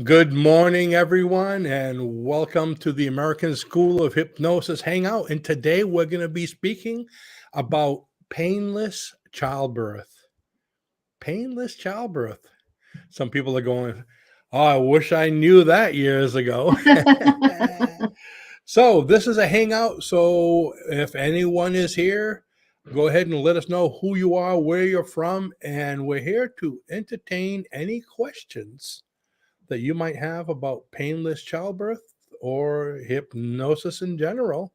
Good morning, everyone, and welcome to the American School of Hypnosis Hangout. And today we're going to be speaking about painless childbirth. Painless childbirth. Some people are going, "Oh, I wish I knew that years ago." So, this is a hangout. So, if anyone is here, go ahead and let us know who you are, where you're from, and we're here to entertain any questions that you might have about painless childbirth or hypnosis in general.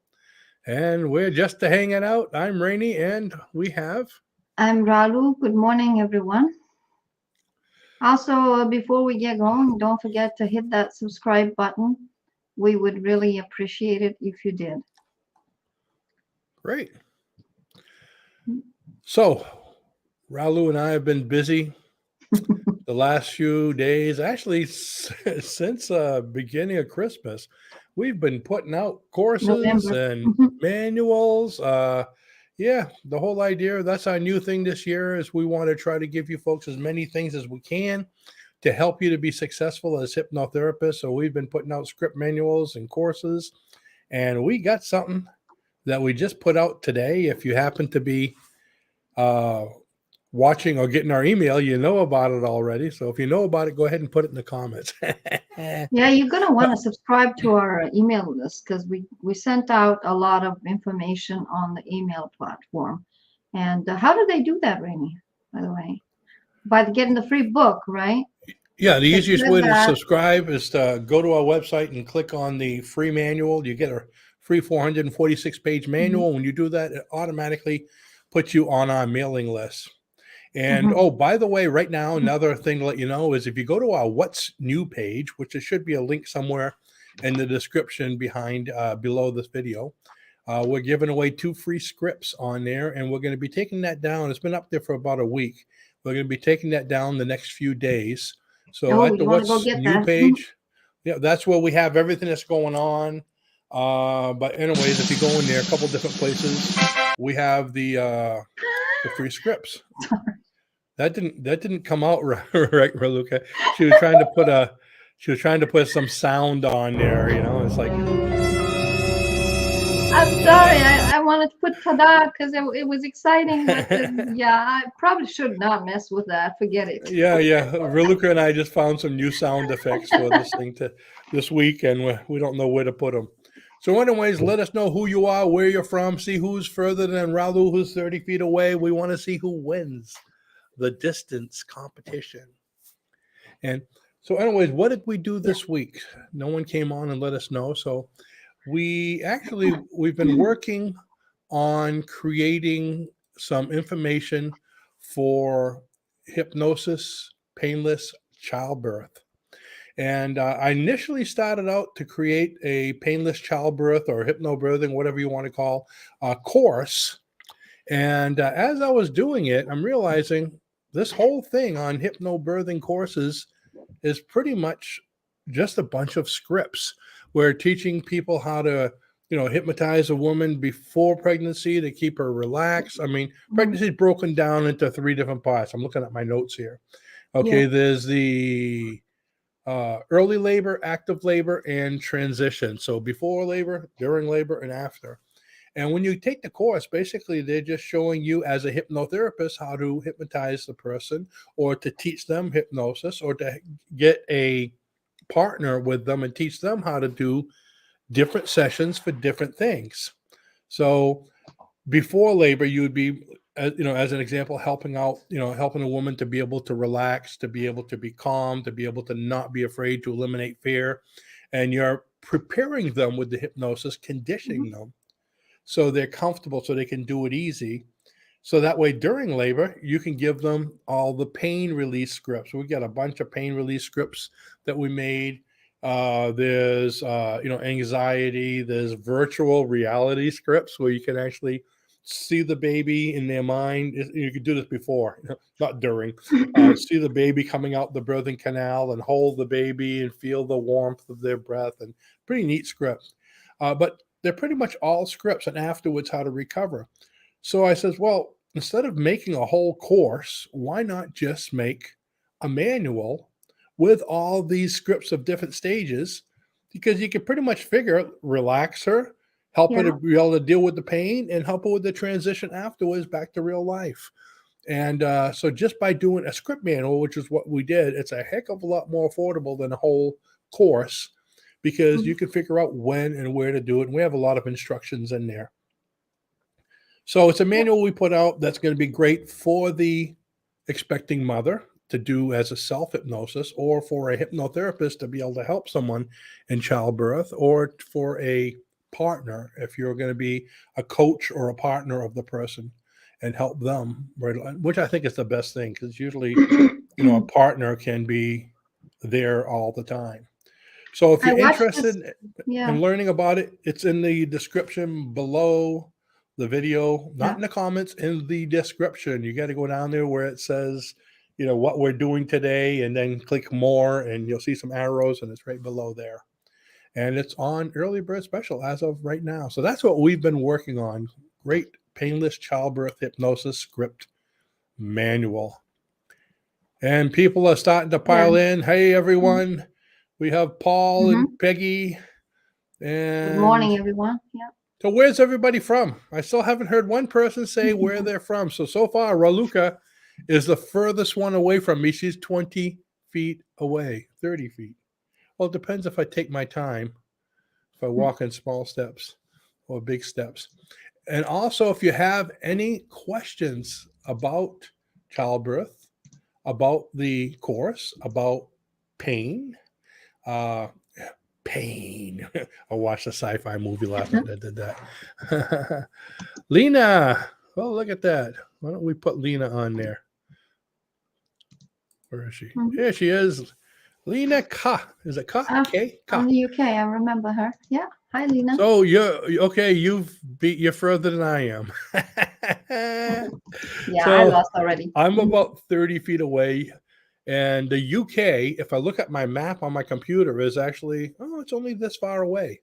And we're just hanging out. I'm Rainey, and we have. I'm Ralu. Good morning, everyone. Also, before we get going, don't forget to hit that subscribe button. We would really appreciate it if you did. Great. So, Ralu and I have been busy the last few days, actually, since beginning of Christmas. We've been putting out courses November. and manuals. Yeah, the whole idea, that's our new thing this year, is we want to try to give you folks as many things as we can to help you to be successful as hypnotherapists. So we've been putting out script manuals and courses, and we got something that we just put out today. If you happen to be uh, watching or getting our email, you know about it already. So if you know about it, go ahead and put it in the comments. Yeah, you're going to want But to subscribe to our email list because we sent out a lot of information on the email platform. And how do they do that, Rainy, by the way? By getting the free book, right? yeah, the They easiest said way to that. subscribe is to go to our website and click on the free manual. You get a free 446-page Mhm, manual. When you do that, it automatically puts you on our mailing list. And mhm. oh, by the way, right now, another thing to let you know is if you go to our What's New page, which there should be a link somewhere in the description behind below this video, we're giving away 2 free scripts on there, and we're going to be taking that down. It's been up there for about a week. We're going to be taking that down the next few days. So Oh, at the you want to go What's get New that? page, yeah, that's where we have everything that's going on. But anyways, if you go in there, a couple different places, we have the free scripts. That didn't come out right, right, Raluca. She was trying to put a she was trying to put some sound on there. It's like I'm sorry. I wanted to put tada because it was exciting, but yeah, I probably should not mess with that. Forget it. yeah, yeah. Raluca and I just found some new sound effects for this week, and we don't know where to put them. So, anyways, let us know who you are, where you're from. See who's further than Ralu, who's 30 feet away. We want to see who wins the distance competition. And so, anyways, what did we do Yeah. this week? No one came on and let us know. So we've been working on creating some information for hypnosis, painless childbirth. And I initially started out to create a painless childbirth or hypnobirthing, whatever you want to call, a course. And as I was doing it, I'm realizing this whole thing on hypnobirthing courses is pretty much just a bunch of scripts. We're teaching people how to, hypnotize a woman before pregnancy to keep her relaxed. I mean, Mhm. pregnancy is broken down into 3 different parts. I'm looking at my notes here. Yeah. Okay, there's the early labor, active labor, and transition. So before labor, during labor, and after. And when you take the course, basically they're just showing you as a hypnotherapist how to hypnotize the person or to teach them hypnosis or to get a partner with them and teach them how to do different sessions for different things. So before labor, you would be, as an example, helping out, helping a woman to be able to relax, to be able to be calm, to be able to not be afraid, to eliminate fear. And you're preparing them with the hypnosis, Mhm. conditioning them so they're comfortable so they can do it easy. So that way during labor, you can give them all the pain release scripts. We got a bunch of pain release scripts that we made. There's anxiety, there's virtual reality scripts where you can actually see the baby in their mind. You could do this before, not during. See the baby coming out the birthing canal and hold the baby and feel the warmth of their breath, and pretty neat scripts. But they're pretty much all scripts, and afterwards how to recover. So I says, well, instead of making a whole course, why not just make a manual with all these scripts of different stages, because you can pretty much figure, relax her, help her to be able to deal with the pain, and help her with the transition afterwards back to real life. And so just by doing a script manual, which is what we did, it's a heck of a lot more affordable than a whole course, because you can figure out when and where to do it. And we have a lot of instructions in there. So it's a manual we put out that's going to be great for the expecting mother to do as a self-hypnosis, or for a hypnotherapist to be able to help someone in childbirth, or for a partner if you're going to be a coach or a partner of the person and help them, which I think is the best thing, because usually, a partner can be there all the time. So if you're interested in learning about it, it's in the description below the video, not in the comments, in the description. You got to go down there where it says, what we're doing today, and then click more, and you'll see some arrows, and it's right below there. And it's on early bird special as of right now. So that's what we've been working on. Great Painless Childbirth Hypnosis Script Manual. And people are starting to pile in. Hey, everyone. We have Paul and Peggy. And good morning, everyone. Yeah. So where's everybody from? I still haven't heard one person say where they're from. So far, Raluca is the furthest one away from me. She's 20 feet away, 30 feet. Well, it depends if I take my time, if I walk in small steps or big steps. And also, if you have any questions about childbirth, about the course, about pain, I watched a sci-fi movie last night that did that. Lena, well, look at that. Why don't we put Lena on there? Where is she? Here she is. Lena Ka. Is it Ka? K? Ka. From the UK. I remember her. Yeah. Hi, Lena. So you're further than I am. I lost already. I'm about 30 feet away. And the UK, if I look at my map on my computer, is actually, it's only this far away.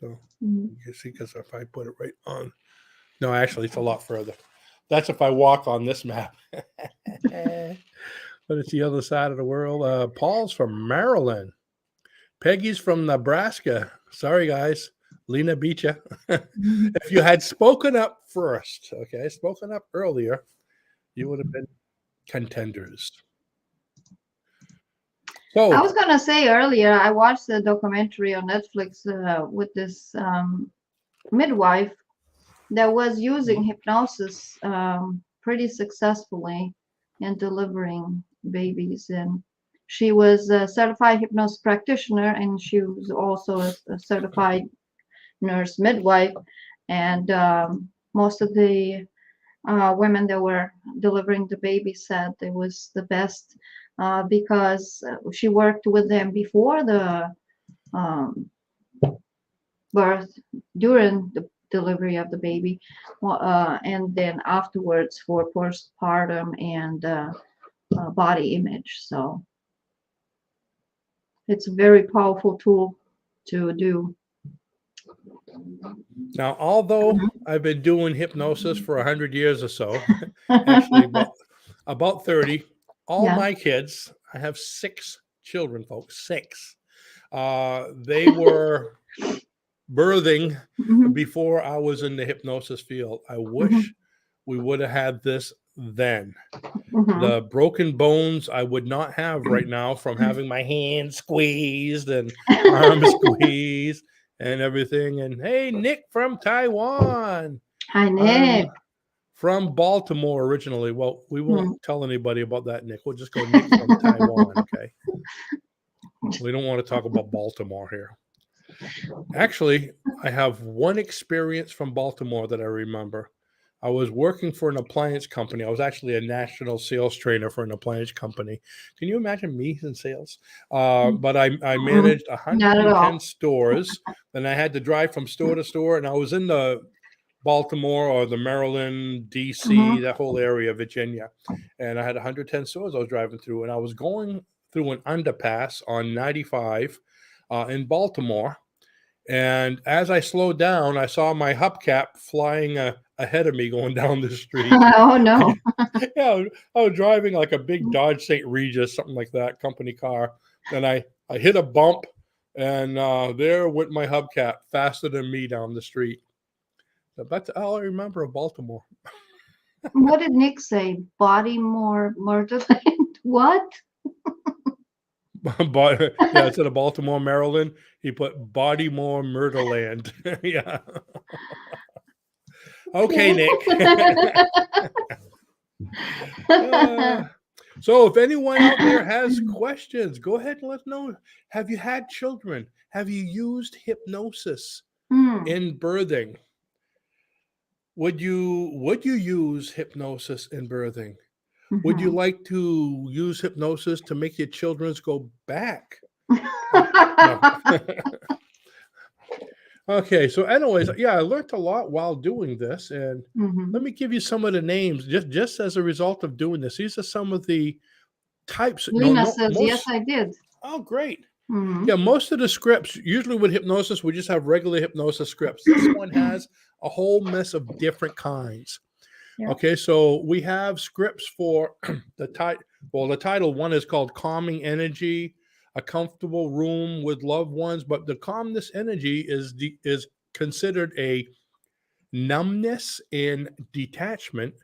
So you can see, because if I put it right on, no, actually, it's a lot further. That's if I walk on this map. But it's the other side of the world. Paul's from Maryland. Peggy's from Nebraska. Sorry, guys. Lena beat you. If you had spoken up first, spoken up earlier, you would have been contenders. So I was going to say earlier, I watched the documentary on Netflix with this midwife that was using hypnosis pretty successfully in delivering babies. And she was a certified hypnosis practitioner, and she was also a certified nurse midwife. And most of the women that were delivering the baby said it was the best because she worked with them before the birth, during the delivery of the baby, and then afterwards for postpartum and body image. So it's a very powerful tool to do. Now, although I've been doing hypnosis for 100 years or so, actually about 30, all my kids, I have 6 children, folks, 6. They were birthing before I was in the hypnosis field. I wish we would have had this then. The broken bones I would not have right now from having my hands squeezed and arms squeezed and everything. And hey, Nick from Taiwan. Hi, Nick. From Baltimore originally. Well, we won't tell anybody about that, Nick. We'll just go Nick from Taiwan, okay? We don't want to talk about Baltimore here. Actually, I have one experience from Baltimore that I remember. I was working for an appliance company. I was actually a national sales trainer for an appliance company. Can you imagine me in sales? But I managed 110 stores, and I had to drive from store to store. And I was in the Baltimore or the Maryland, D.C., that whole area, Virginia. And I had 110 stores I was driving through. And I was going through an underpass on 95 in Baltimore. And as I slowed down, I saw my hubcap flying a ahead of me going down the street. Oh no. Yeah, I was driving like a big Dodge St. Regis, something like that, company car. And I hit a bump, and there went my hubcap faster than me down the street. So that's all I remember of Baltimore. What did Nick say? Bodymore Murderland? What? But yeah, instead of Baltimore, Maryland, he put Bodymore Murderland. Yeah. Okay, Nick. So if anyone out there has questions, go ahead and let us know. Have you had children? Have you used hypnosis in birthing? Would you use hypnosis in birthing? Would you like to use hypnosis to make your children's go back? No. Okay, so anyways, yeah, I learned a lot while doing this, and let me give you some of the names just as a result of doing this. These are some of the types. Lena says, yes, I did. Oh, great. Yeah, most of the scripts, usually with hypnosis, we just have regular hypnosis scripts. This one has a whole mess of different kinds. Yeah. Okay, so we have scripts for the title. Well, the title one is called Calming Energy, a comfortable room with loved ones, but the calmness energy is considered a numbness and detachment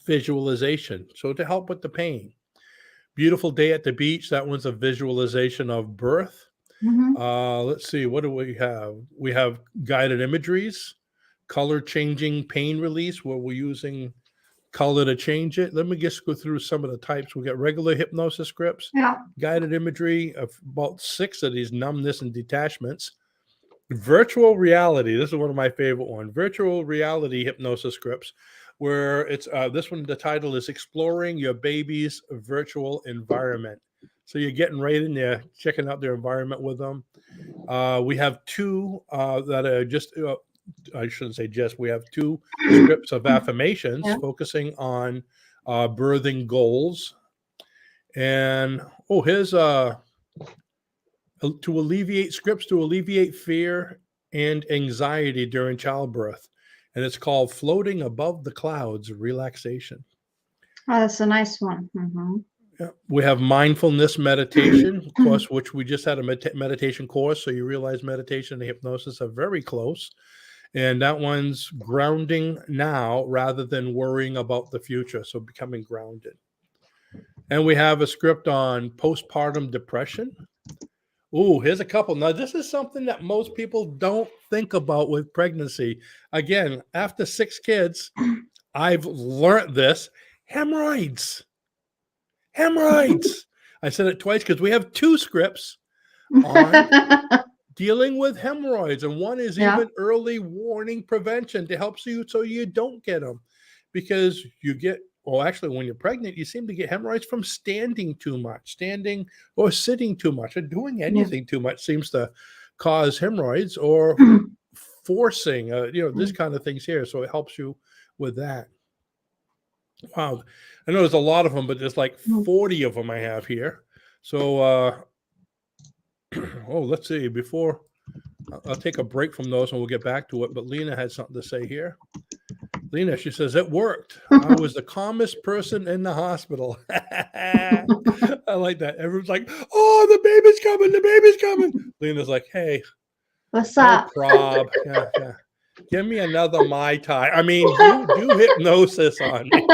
visualization. So to help with the pain. Beautiful Day at the Beach, that one's a visualization of birth. Let's see, what do we have? We have guided imageries, color changing pain release, where we're using color to change it. Let me just go through some of the types. We got regular hypnosis scripts, guided imagery of about 6 of these numbness and detachments. Virtual reality, this is one of my favorite ones. Virtual reality hypnosis scripts, where it's this one, the title is Exploring Your Baby's Virtual Environment. So you're getting right in there, checking out their environment with them. We have 2 that are just, I shouldn't say just, we have 2 scripts of affirmations focusing on birthing goals. And, here's to alleviate fear and anxiety during childbirth. And it's called Floating Above the Clouds Relaxation. Oh, that's a nice one. Yeah. We have mindfulness meditation, of course, which we just had a meditation course. So you realize meditation and hypnosis are very close. And that one's grounding now rather than worrying about the future. So becoming grounded. And we have a script on postpartum depression. Oh, here's a couple. Now, this is something that most people don't think about with pregnancy. Again, after 6 kids, I've learned this. Hemorrhoids. I said it twice because we have 2 scripts on dealing with hemorrhoids. And one is even early warning prevention to help you so you don't get them. Because you get, well, actually, when you're pregnant, you seem to get hemorrhoids from standing too much, standing or sitting too much, or doing anything too much seems to cause hemorrhoids, or forcing, this kind of things here. So it helps you with that. Wow. I know there's a lot of them, but there's like 40 of them I have here. So, let's see. Before I'll take a break from those and we'll get back to it. But Lena had something to say here. Lena, she says, it worked. I was the calmest person in the hospital. I like that. Everyone's like, oh, the baby's coming. Lena's like, hey, what's up? Prob. Yeah. Give me another Mai Tai. I mean, you do hypnosis on me.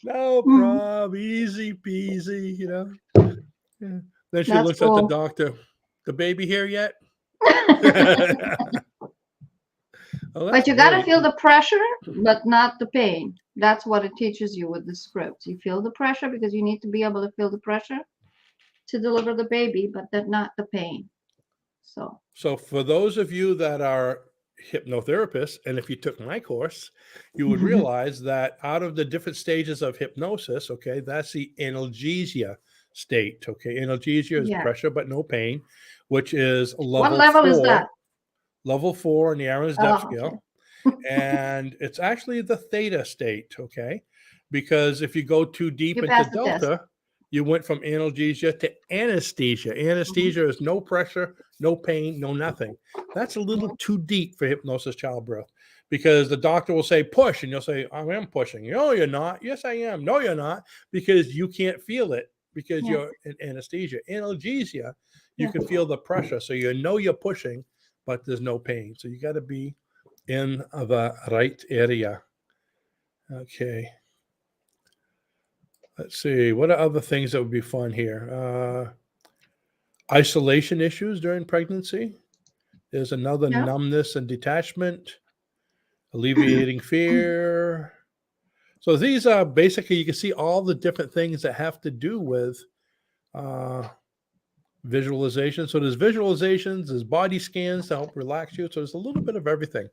No prob, easy peasy, Yeah. Then she looks at the doctor. The baby here yet? But you got to feel the pressure, but not the pain. That's what it teaches you with the script. You feel the pressure because you need to be able to feel the pressure to deliver the baby, but not the pain. So for those of you that are hypnotherapists, and if you took my course, you would realize that out of the different stages of hypnosis, okay, that's the analgesia state. Okay, analgesia is pressure but no pain, which is level 4. What level is that? Level 4 in the Aaron's depth scale. And it's actually the theta state, okay? Because if you go too deep into delta, you went from analgesia to anesthesia. Anesthesia is no pressure, no pain, no nothing. That's a little too deep for hypnosis childbirth, because the doctor will say push, and you'll say, I am pushing. No, you're not. Yes, I am. No, you're not, because you can't feel it because Yeah. you're in anesthesia. Analgesia, you Yeah. can feel the pressure. So you know you're pushing, but there's no pain. So you got to be in the right area. Okay. Let's see. What are other things that would be fun here? Isolation issues during pregnancy. There's another Yeah. numbness and detachment, alleviating fear. So these are basically, you can see all the different things that have to do with visualization. So there's visualizations, there's body scans to help relax you. So there's a little bit of everything.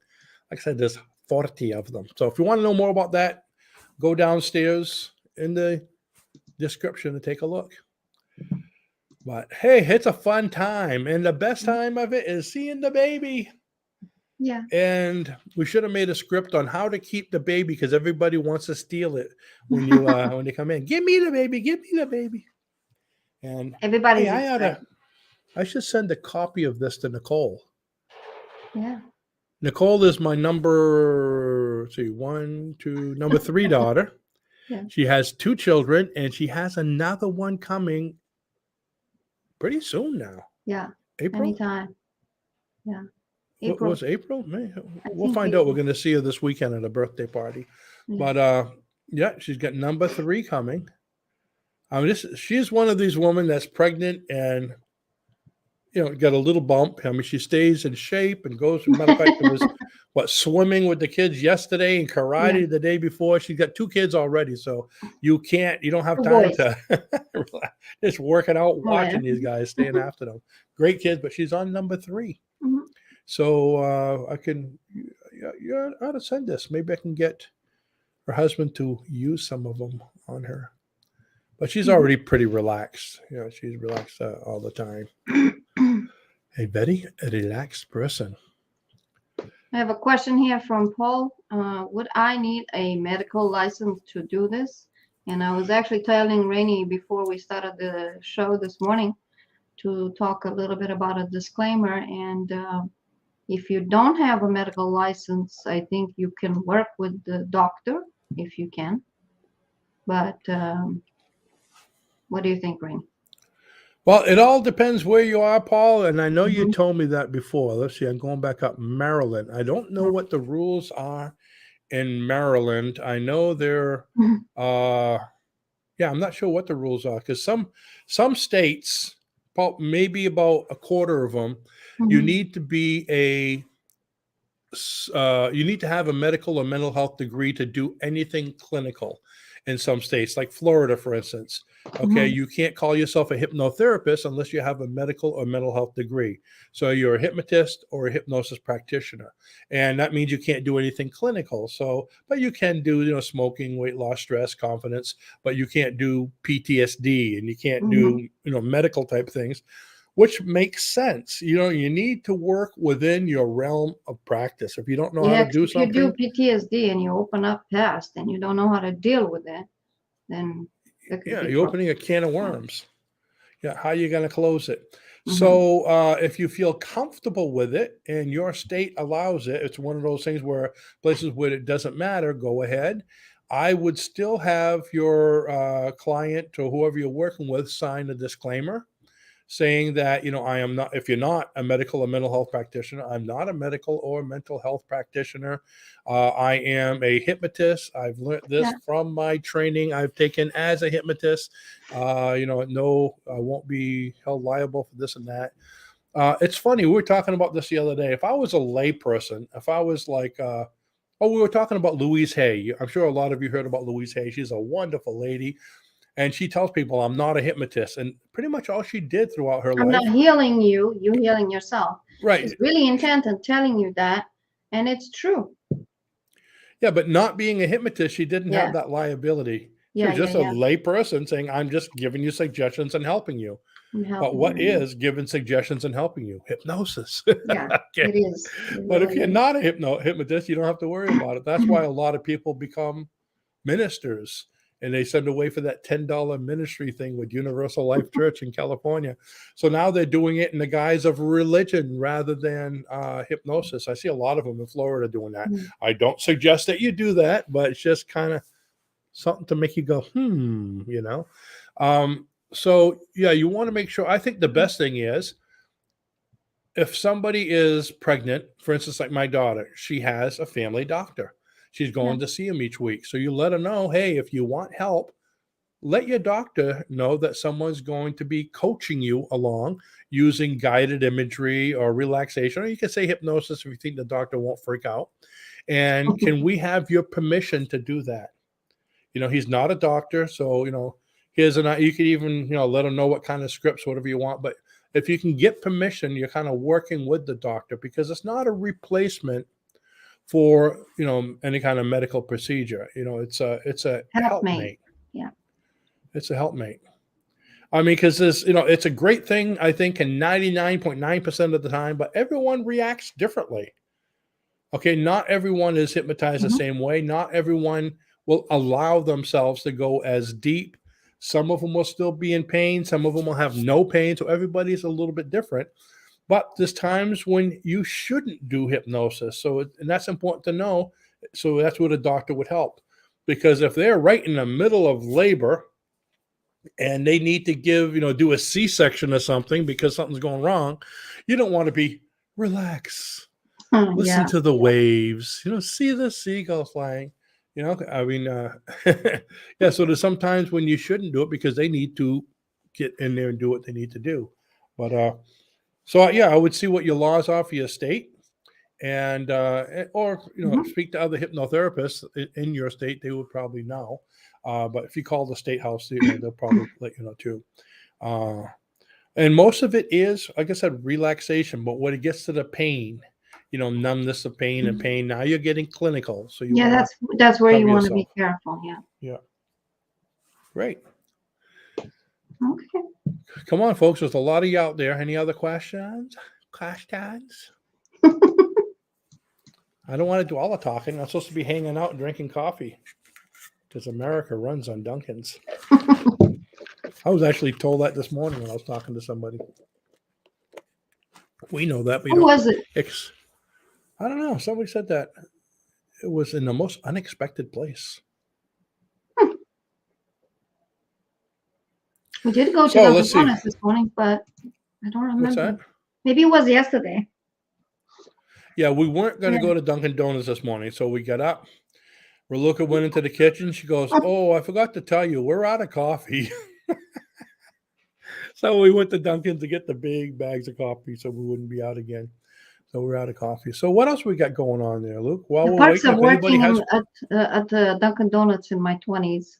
Like I said, there's 40 of them. So if you want to know more about that, go downstairs in the description and take a look. But hey, it's a fun time. And the best time of it is seeing the baby. Yeah. And we should have made a script on how to keep the baby, because everybody wants to steal it when you when they come in. Give me the baby, give me the baby. And Everybody's hey, excited. I should send a copy of this to Nicole. Yeah. Nicole is my number 3 daughter. Yeah. She has 2 children, and she has another one coming pretty soon now. Yeah. April? Anytime. Yeah. What April. was April? May? We'll think find out. We're April. going to see her this weekend at a birthday party. Yeah. But yeah, she's got number 3 coming. I mean, she's one of these women that's pregnant and, you know, got a little bump. I mean, she stays in shape and goes. Matter of fact, it was swimming with the kids yesterday and karate the day before. She's got 2 kids already, so you don't have 2 time boys. to just working out, watching these guys, staying after them. Great kids, but she's on number 3. Mhm. So you ought to send this. Maybe I can get her husband to use some of them on her. But she's already pretty relaxed. You know, she's relaxed all the time. A very relaxed person. I have a question here from Paul. Would I need a medical license to do this? And I was actually telling Rainey before we started the show this morning to talk a little bit about a disclaimer. And if you don't have a medical license, I think you can work with the doctor if you can. But what do you think, Rainey? Well, it all depends where you are, Paul. And I know you told me that before. Let's see. I'm going back up Maryland. I don't know what the rules are in Maryland. I know they're I'm not sure what the rules are, because some states, maybe about a quarter of them, you need to be you need to have a medical or mental health degree to do anything clinical in some states, like Florida, for instance. Okay, you can't call yourself a hypnotherapist unless you have a medical or mental health degree. So you're a hypnotist or a hypnosis practitioner, and that means you can't do anything clinical. So, but you can do, you know, smoking, weight loss, stress, confidence, but you can't do PTSD, and you can't do, you know, medical type things, which makes sense. You know, you need to work within your realm of practice. If you don't know how to do something, if you do PTSD and you open up past and you don't know how to deal with it, then you're opening a can of worms. Yeah, how are you going to close it? So if you feel comfortable with it and your state allows it, it's one of those things where places where it doesn't matter, go ahead. I would still have your client or whoever you're working with sign a disclaimer saying that, you know, I am not, if you're not a medical or mental health practitioner, I'm not a medical or mental health practitioner. I am a hypnotist. I've learned this from my training I've taken as a hypnotist. You know, no, I won't be held liable for this and that. It's funny. We were talking about this the other day. If I was a layperson, if I was like, we were talking about Louise Hay. I'm sure a lot of you heard about Louise Hay. She's a wonderful lady. And she tells people, I'm not a hypnotist. And pretty much all she did throughout her life. I'm not healing you, you're healing yourself. Right. She's really intent on telling you that. And it's true. Yeah, but not being a hypnotist, she didn't have that liability. She was just a lay person saying, I'm just giving you suggestions and helping you. But what is giving suggestions and helping you? Hypnosis. Yeah, it is. But if you're not a hypnotist, you don't have to worry about it. That's why a lot of people become ministers and they send away for that $10 ministry thing with Universal Life Church in California. So now they're doing it in the guise of religion rather than hypnosis. I see a lot of them in Florida doing that. Mm. I don't suggest that you do that, but it's just kind of something to make you go, you know. So yeah, you want to make sure. I think the best thing is if somebody is pregnant, for instance, like my daughter, she has a family doctor. She's going to see him each week. So you let her know, hey, if you want help, let your doctor know that someone's going to be coaching you along using guided imagery or relaxation, or you can say hypnosis if you think the doctor won't freak out. And can we have your permission to do that? You know, he's not a doctor, so, you know, you could even, you know, let him know what kind of scripts, whatever you want. But if you can get permission, you're kind of working with the doctor, because it's not a replacement for, you know, any kind of medical procedure. You know, it's a helpmate. Yeah. It's a helpmate. I mean, because this, you know, it's a great thing, I think, in 99.9% of the time, but everyone reacts differently. Okay, not everyone is hypnotized the same way. Not everyone will allow themselves to go as deep. Some of them will still be in pain. Some of them will have no pain. So everybody's a little bit different. But there's times when you shouldn't do hypnosis. So, and that's important to know. So that's what a doctor would help. Because if they're right in the middle of labor and they need to give, you know, do a C-section or something because something's going wrong, you don't want to be relax. Listen to the waves, you know, see the seagulls flying, you know, I mean, yeah. So there's sometimes when you shouldn't do it because they need to get in there and do what they need to do. But, so yeah, I would see what your laws are for your state, and, or, you know, speak to other hypnotherapists in your state. They would probably know. But if you call the state house, you know, they'll probably let you know too. And most of it is, like I said, relaxation. But when it gets to the pain, you know, numbness of pain and pain, now you're getting clinical. So you that's where you want to yourself. be careful. Yeah. Great. Okay. Come on, folks. There's a lot of you out there. Any other questions? Questions? I don't want to do all the talking. I'm supposed to be hanging out and drinking coffee because America runs on Dunkin's. I was actually told that this morning when I was talking to somebody. We know that. Who was it? I don't know. Somebody said that it was in the most unexpected place. We did go to Dunkin' Donuts this morning, but I don't remember. What's that? Maybe it was yesterday. Yeah, we weren't going to go to Dunkin' Donuts this morning, so we got up. Raluca went into the kitchen. She goes, "Oh, I forgot to tell you, we're out of coffee." So we went to Dunkin' to get the big bags of coffee so we wouldn't be out again. So we're out of coffee. So what else we got going on there, Luke? While The we're perks waiting, of if anybody working has... at the Dunkin' Donuts in my 20s.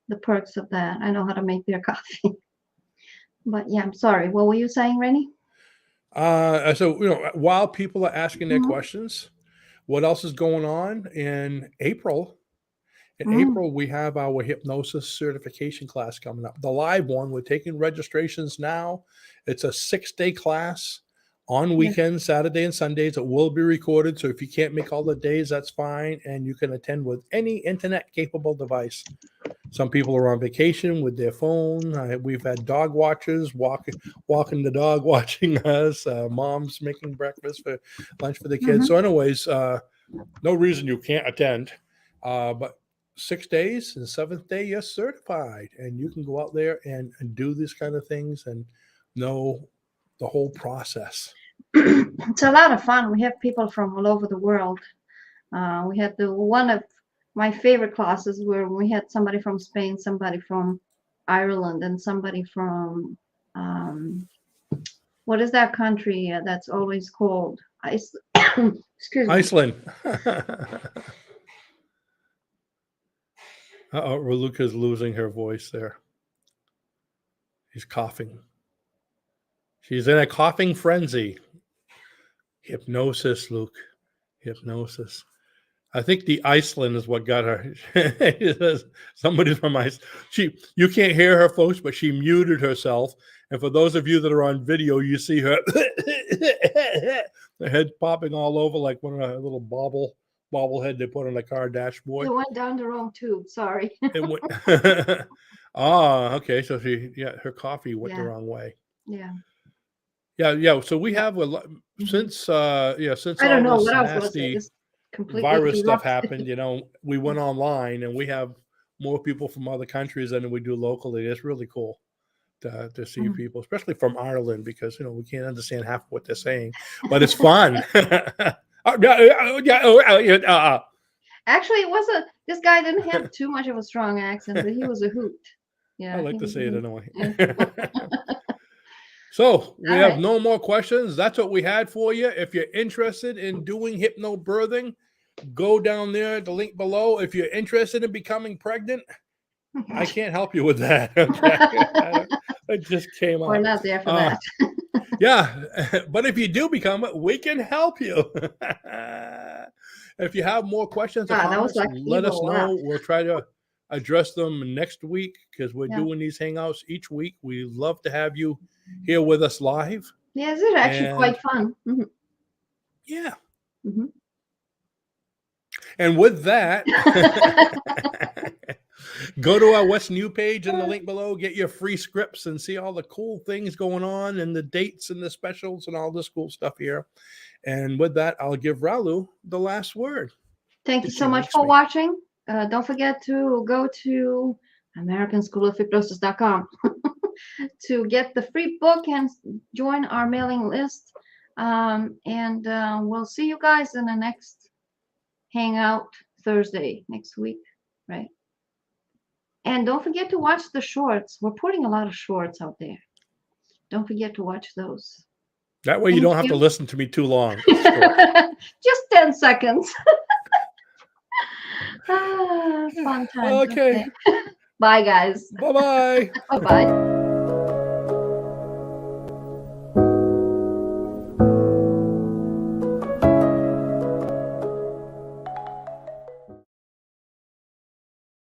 The perks of that. I know how to make their coffee. But yeah, I'm sorry. What were you saying, Rennie? So, you know, while people are asking their questions, what else is going on in April? In April, we have our hypnosis certification class coming up. The live one, we're taking registrations now. It's a 6-day class on weekends, Saturday and Sundays. It will be recorded. So if you can't make all the days, that's fine. And you can attend with any internet capable device. Some people are on vacation with their phone. We've had dog watchers walking the dog, watching us. Moms making breakfast for lunch for the kids. So anyways, no reason you can't attend. But 6 days, and 7th day, you're certified. And you can go out there and do these kind of things and know the whole process. It's a lot of fun. We have people from all over the world. We had one of my favorite classes where we had somebody from Spain, somebody from Ireland, and somebody from what is that country that's always cold? Excuse me. Iceland. Raluca's losing her voice there. She's coughing. She's in a coughing frenzy. Hypnosis, Luke. Hypnosis. I think the Iceland is what got her. Somebody from Iceland. You can't hear her, folks, but she muted herself. And for those of you that are on video, you see her, the head popping all over like one of her little bobblehead they put on the car It dashboard. went down the wrong tube. Sorry. It went. Okay. So her coffee went the Yeah. wrong way. Yeah. Yeah. So we Yeah. have a lot Mhm. since I don't all know this what I was going to say. nasty This completely virus stuff interrupted. happened. We went online and we have more people from other countries than we do locally. It's really cool to see Mhm. people, especially from Ireland, because we can't understand half of what they're saying, but it's fun. Actually, it wasn't. This guy didn't have too much of a strong accent, but he was a hoot. Yeah. I like he to was a say it hoot. anyway. Yeah. So we All have right. no more questions. That's what we had for you. If you're interested in doing hypnobirthing, go down there, the link below. If you're interested in becoming pregnant, I can't help you with that. Okay. It just came We're up. not there for that. Yeah, but if you do become it, we can help you. If you have more questions or God, that was comments, like let us evil laugh. know. We'll try to address them next week because we're Yeah. doing these hangouts each week. We love to have you here with us live. Yeah, this is actually And quite fun. Mhm. yeah. Mhm. And with that, go to our What's New page in the link below, get your free scripts and see all the cool things going on and the dates and the specials and all this cool stuff here. And with that, I'll give Ralu the last word. Thank you She so much makes for me. watching. Don't forget to go to AmericanSchoolofHypnosis.com to get the free book and join our mailing list. And we'll see you guys in the next Hangout Thursday next week, right? And don't forget to watch the shorts. We're putting a lot of shorts out there. Don't forget to watch those. That way you Thank don't have to you. listen to me too long. It's short. Just 10 seconds. Fun times. Okay. Bye, guys. Bye-bye. Bye-bye.